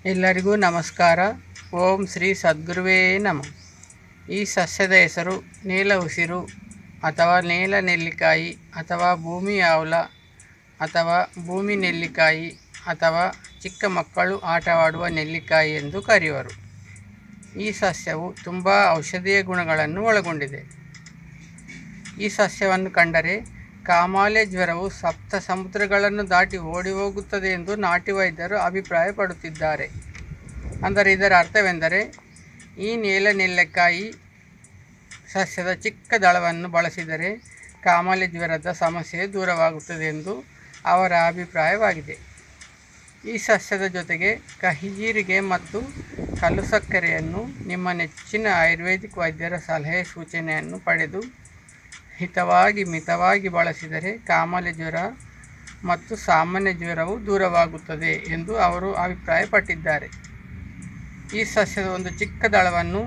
ಎಲ್ಲರಿಗೂ ನಮಸ್ಕಾರ. ಓಂ ಶ್ರೀ ಸದ್ಗುರುವೇ ನಮಃ. ಈ ಸಸ್ಯದ ಹೆಸರು ನೇಲ ಉಸಿರು ಅಥವಾ ನೇಲ ನೆಲ್ಲಿಕಾಯಿ ಅಥವಾ ಭೂಮಿ ಆವಲ ಅಥವಾ ಭೂಮಿ ನೆಲ್ಲಿಕಾಯಿ ಅಥವಾ ಚಿಕ್ಕ ಮಕ್ಕಳು ಆಟವಾಡುವ ನೆಲ್ಲಿಕಾಯಿ ಎಂದು ಕರೆಯುವರು. ಈ ಸಸ್ಯವು ತುಂಬ ಔಷಧೀಯ ಗುಣಗಳನ್ನು ಒಳಗೊಂಡಿದೆ. ಈ ಸಸ್ಯವನ್ನು ಕಂಡರೆ ಕಾಮಾಲೆ ಜ್ವರವು ಸಪ್ತ ಸಮುದ್ರಗಳನ್ನು ದಾಟಿ ಓಡಿ ಹೋಗುತ್ತದೆ ಎಂದು ನಾಟಿ ವೈದ್ಯರು ಅಭಿಪ್ರಾಯಪಡುತ್ತಿದ್ದಾರೆ. ಅಂದರೆ ಇದರ ಅರ್ಥವೆಂದರೆ ಈ ನೆಲ್ಲಿಕಾಯಿ ಸಸ್ಯದ ಚಿಕ್ಕ ದಳವನ್ನು ಬಳಸಿದರೆ ಕಾಮಾಲೆ ಜ್ವರದ ಸಮಸ್ಯೆ ದೂರವಾಗುತ್ತದೆ ಎಂದು ಅವರ ಅಭಿಪ್ರಾಯವಾಗಿದೆ. ಈ ಸಸ್ಯದ ಜೊತೆಗೆ ಕಹಿ ಜೀರಿಗೆ ಮತ್ತು ಕಲ್ಲು ಸಕ್ಕರೆಯನ್ನು ನಿಮ್ಮ ನೆಚ್ಚಿನ ಆಯುರ್ವೇದಿಕ್ ವೈದ್ಯರ ಸಲಹೆ ಸೂಚನೆಯನ್ನು ಪಡೆದು ಮಿತವಾಗಿ ಬಳಸಿದರೆ ಕಾಮಾಲೆ ಜ್ವರ ಮತ್ತು ಸಾಮಾನ್ಯ ಜ್ವರವು ದೂರವಾಗುತ್ತದೆ ಎಂದು ಅವರು ಅಭಿಪ್ರಾಯಪಟ್ಟಿದ್ದಾರೆ. ಈ ಸಸ್ಯದ ಒಂದು ಚಿಕ್ಕ ದಳವನ್ನು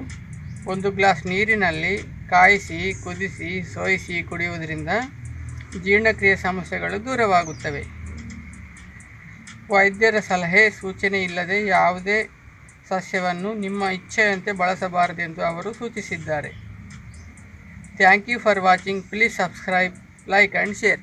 1 ಗ್ಲಾಸ್ ನೀರಿನಲ್ಲಿ ಕಾಯಿಸಿ ಕುದಿಸಿ ಸೋಯಿಸಿ ಕುಡಿಯುವುದರಿಂದ ಜೀರ್ಣಕ್ರಿಯೆ ಸಮಸ್ಯೆಗಳು ದೂರವಾಗುತ್ತವೆ. ವೈದ್ಯರ ಸಲಹೆ ಸೂಚನೆ ಇಲ್ಲದೆ ಯಾವುದೇ ಸಸ್ಯವನ್ನು ನಿಮ್ಮ ಇಚ್ಛೆಯಂತೆ ಬಳಸಬಾರದೆಂದು ಅವರು ಸೂಚಿಸಿದ್ದಾರೆ. Thank you for watching. Please subscribe, like and share.